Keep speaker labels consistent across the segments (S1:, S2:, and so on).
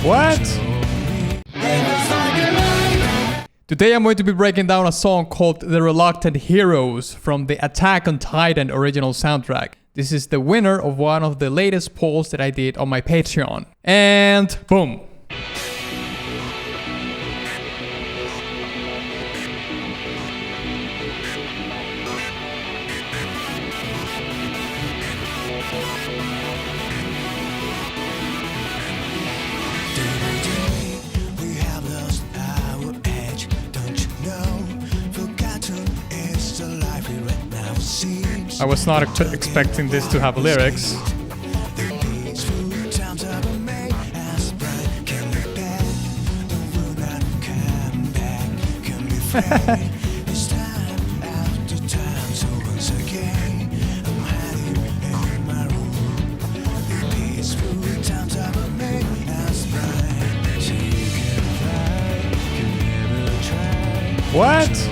S1: What? Today I'm going to be breaking down a song called The Reluctant Heroes from the Attack on Titan original soundtrack. This is the winner of one of the latest polls that I did on my Patreon. And boom. I was not expecting this to have lyrics. What?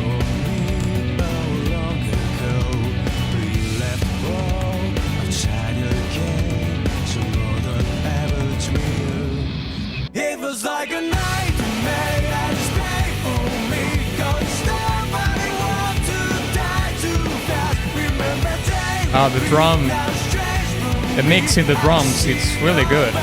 S2: Like a nightmare and it's painful me, 'cause nobody wants to die too fast. Remember days.
S1: Oh, the drum, the mix in the drums, it's really good.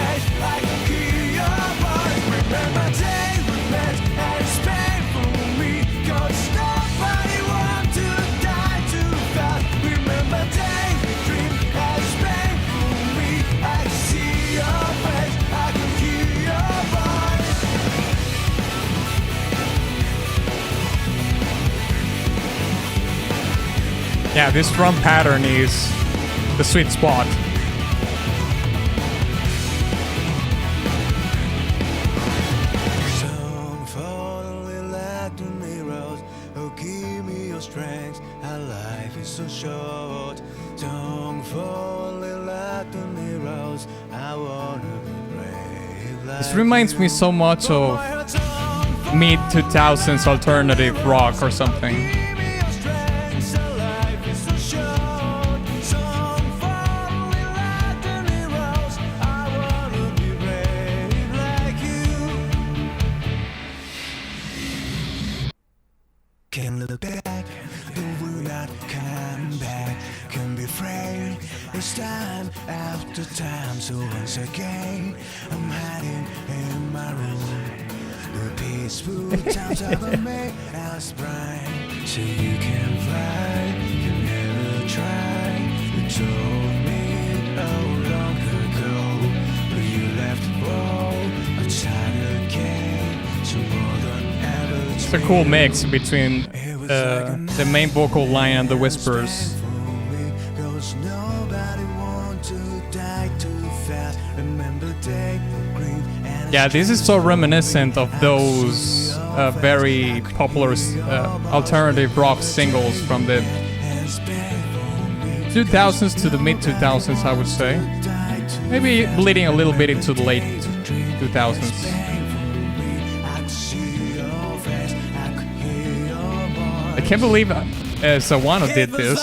S1: Yeah, this drum pattern is the sweet spot. This reminds me so much of mid-2000s alternative rock or something.
S2: Can look back, but will not come back. Can be frail, it's time after time. So once again, I'm hiding in my room. The peaceful times of me as bright. So you can fly, you never try. You told me long ago, but you left for a time again. So more than ever.
S1: It's a cool mix between the main vocal line and the whispers. Yeah, this is so reminiscent of those very popular alternative rock singles from the 2000s to the mid-2000s, I would say. Maybe bleeding a little bit into the late 2000s. I can't believe Sawano did this.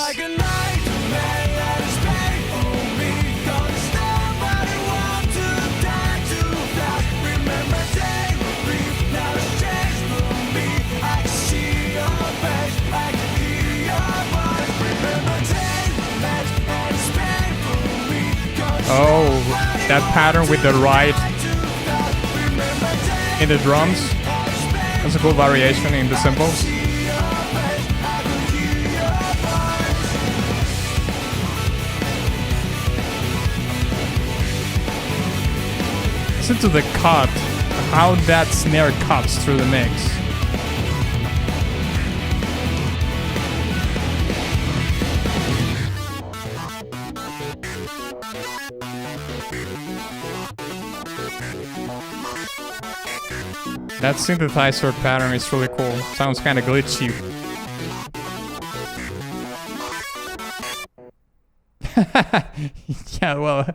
S1: Oh, that pattern with the ride in the drums. That's a cool variation in the cymbals. Listen to the cut, how that snare cuts through the mix. That synthesizer pattern is really cool. Sounds kind of glitchy. Yeah, well,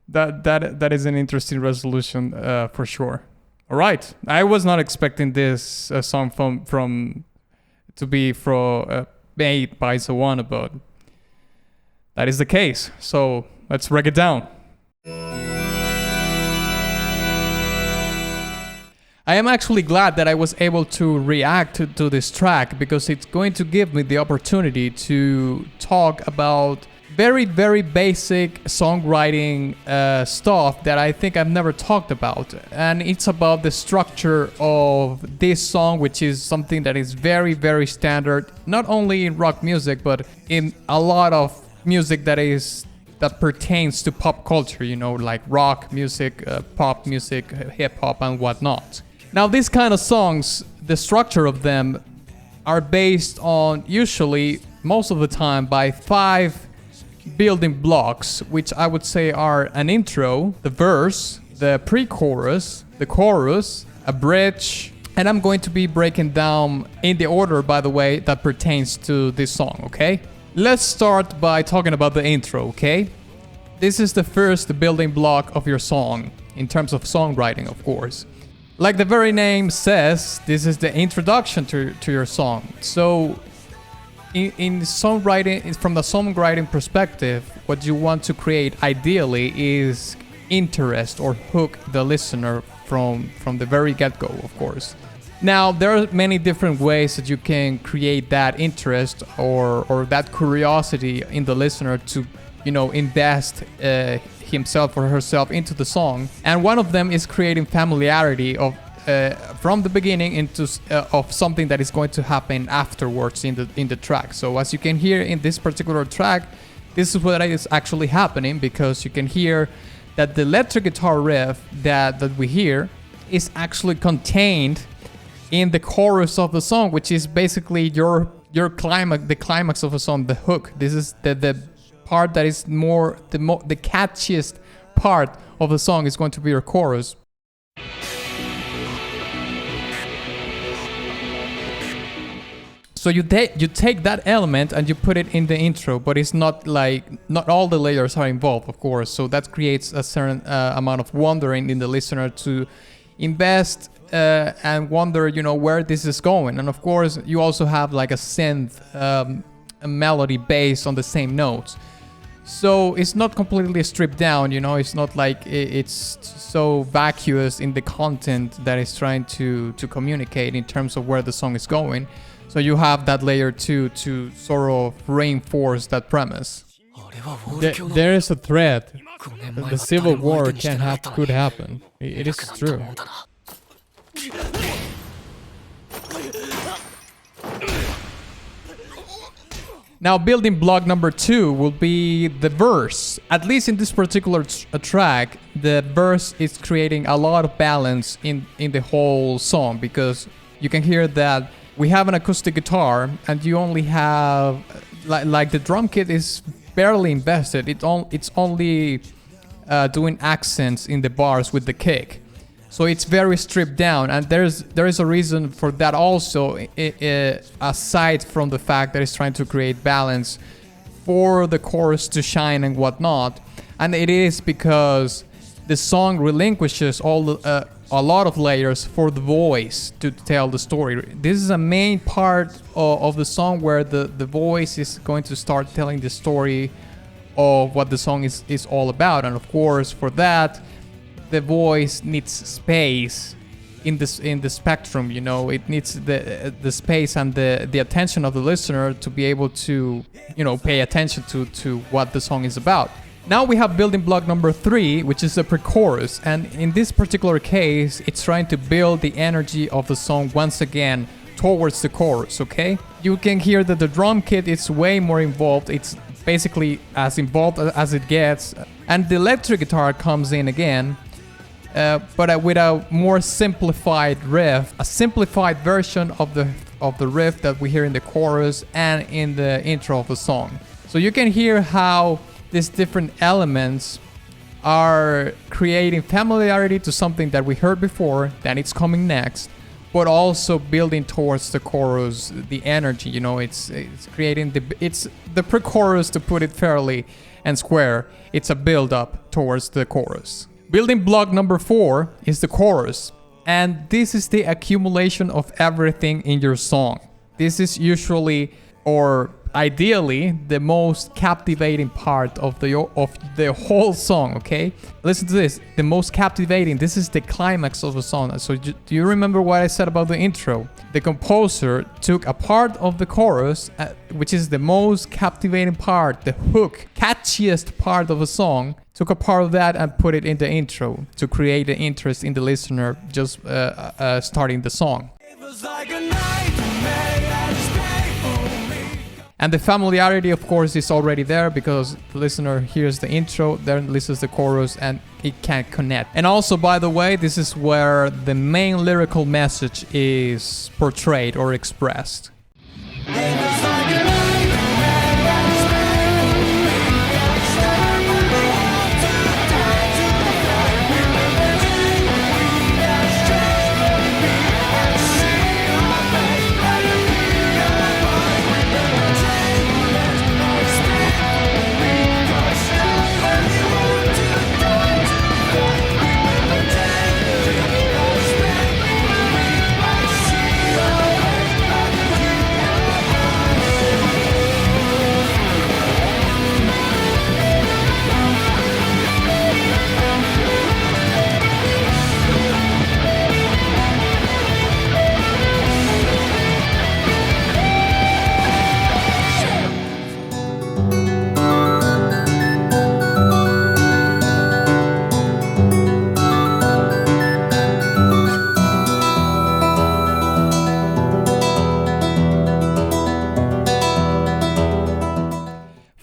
S1: that is an interesting resolution for sure. All right, I was not expecting this song from to be made by Sawano, but that is the case. So let's break it down. I am actually glad that I was able to react to this track because it's going to give me the opportunity to talk about very, very basic songwriting stuff that I think I've never talked about. And it's about the structure of this song, which is something that is very, very standard, not only in rock music, but in a lot of music that pertains to pop culture, you know, like rock music, pop music, hip hop, and whatnot. Now, these kind of songs, the structure of them are based on usually, most of the time, by 5 building blocks, which I would say are an intro, the verse, the pre-chorus, the chorus, a bridge, and I'm going to be breaking down in the order, by the way, that pertains to this song, okay? Let's start by talking about the intro, okay? This is the first building block of your song, in terms of songwriting, of course. Like the very name says, this is the introduction to your song. So in songwriting, from the songwriting perspective, what you want to create ideally is interest or hook the listener from the very get-go, of course. Now, there are many different ways that you can create that interest or that curiosity in the listener to, you know, invest himself or herself into the song. And one of them is creating familiarity of from the beginning into of something that is going to happen afterwards in the track. So as you can hear in this particular track, this is what is actually happening, because you can hear that the electric guitar riff that we hear is actually contained in the chorus of the song, which is basically your climax, the climax of a song, the hook. This is the part that is the catchiest part of the song is going to be your chorus. So you take that element and you put it in the intro, but it's not all the layers are involved, of course. So that creates a certain amount of wondering in the listener to invest and wonder, you know, where this is going. And of course, you also have like a synth, a melody based on the same notes. So it's not completely stripped down, you know. It's not like it's so vacuous in the content that it's trying to communicate in terms of where the song is going. So you have that layer too to sort of reinforce that premise.
S3: There is a threat that the civil war could happen. It is true.
S1: Now, building block number 2 will be the verse. At least in this particular track, the verse is creating a lot of balance in the whole song, because you can hear that we have an acoustic guitar and you only have like the drum kit is barely invested. It's only doing accents in the bars with the kick. So it's very stripped down, and there is a reason for that also, aside from the fact that it's trying to create balance for the chorus to shine and whatnot. And it is because the song relinquishes a lot of layers for the voice to tell the story. This is a main part of the song where the voice is going to start telling the story of what the song is all about. And of course, for that, the voice needs space in the spectrum, you know. It needs the space and the attention of the listener to be able to, you know, pay attention to what the song is about. Now we have building block number 3, which is the pre-chorus, and in this particular case, it's trying to build the energy of the song once again towards the chorus, okay? You can hear that the drum kit is way more involved. It's basically as involved as it gets, and the electric guitar comes in again, but with a more simplified riff, a simplified version of the riff that we hear in the chorus and in the intro of the song. So you can hear how these different elements are creating familiarity to something that we heard before, that it's coming next, but also building towards the chorus, the energy, you know. It's creating the pre-chorus, to put it fairly and square. It's a build-up towards the chorus. Building block number 4 is the chorus, and this is the accumulation of everything in your song. This is usually, or ideally the most captivating part of the whole song. Okay, listen to this. The most captivating. This is the climax of the song. So do you remember what I said about the intro? The composer took a part of the chorus, which is the most captivating part, the hook, catchiest part of a song, took a part of that and put it in the intro to create the interest in the listener just starting the song. And the familiarity, of course, is already there because the listener hears the intro, then listens to the chorus, and it can connect. And also, by the way, this is where the main lyrical message is portrayed or expressed.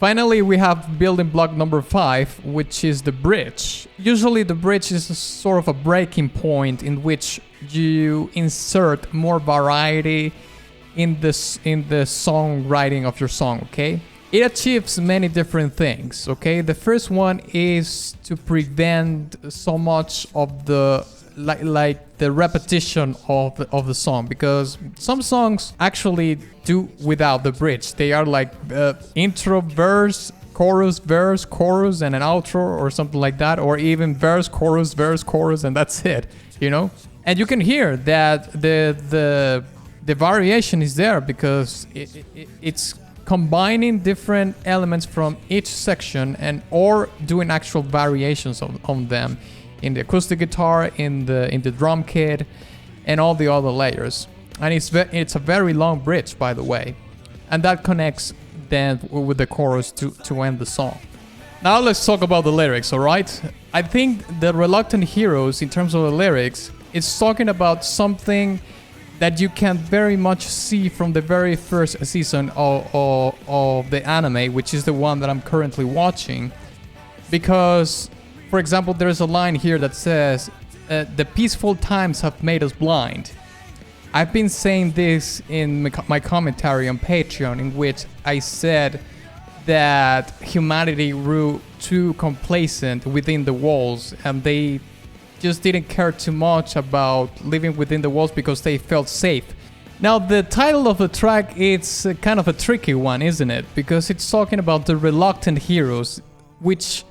S1: Finally, we have building block number 5, which is the bridge. Usually the bridge is a sort of a breaking point in which you insert more variety in the songwriting of your song, okay? It achieves many different things, okay? The first one is to prevent so much of the like the repetition of the song, because some songs actually do without the bridge. They are like intro, verse, chorus, and an outro or something like that, or even verse, chorus, and that's it, you know? And you can hear that the variation is there because it's combining different elements from each section and or doing actual variations on them in the acoustic guitar, in the drum kit, and all the other layers. And it's a very long bridge, by the way, and that connects then with the chorus to end the song. Now let's talk about the lyrics, all right? I think the Reluctant Heroes, in terms of the lyrics, it's talking about something that you can very much see from the very first season of the anime, which is the one that I'm currently watching. Because, for example, there's a line here that says, the peaceful times have made us blind. I've been saying this in my commentary on Patreon, in which I said that humanity grew too complacent within the walls, and they just didn't care too much about living within the walls because they felt safe. Now, the title of the track, it's kind of a tricky one, isn't it? Because it's talking about the reluctant heroes, which,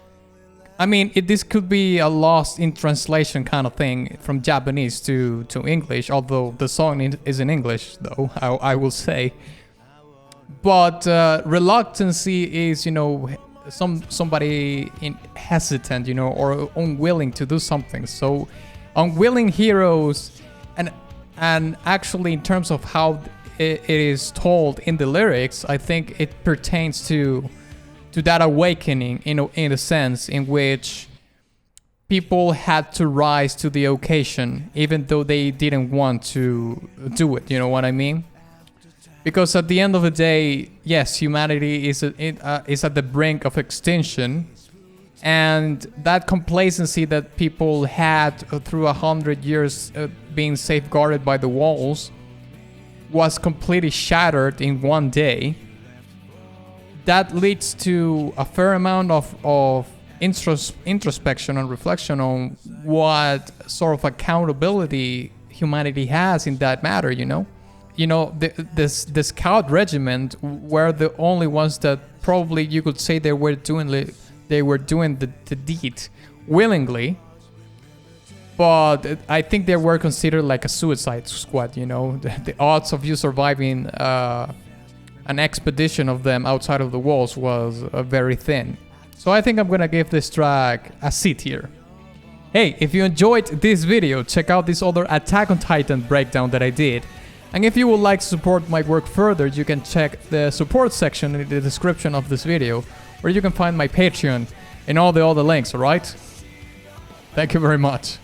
S1: I mean, this could be a lost in translation kind of thing from Japanese to English, although the song is in English, though, I will say. But reluctancy is, you know, somebody hesitant, you know, or unwilling to do something. So unwilling heroes, and actually in terms of how it is told in the lyrics, I think it pertains to that awakening in a sense in which people had to rise to the occasion even though they didn't want to do it, you know what I mean? Because at the end of the day, yes, humanity is at the brink of extinction, and that complacency that people had through 100 years being safeguarded by the walls was completely shattered in one day. That leads to a fair amount of introspection and reflection on what sort of accountability humanity has in that matter, you know? You know, the scout regiment were the only ones that probably you could say they were doing the deed willingly, but I think they were considered like a suicide squad, you know? The odds of you surviving an expedition of them outside of the walls was very thin. So I think I'm gonna give this track a C tier. Hey, if you enjoyed this video, check out this other Attack on Titan breakdown that I did. And if you would like to support my work further, you can check the support section in the description of this video, where you can find my Patreon and all the other links, alright? Thank you very much.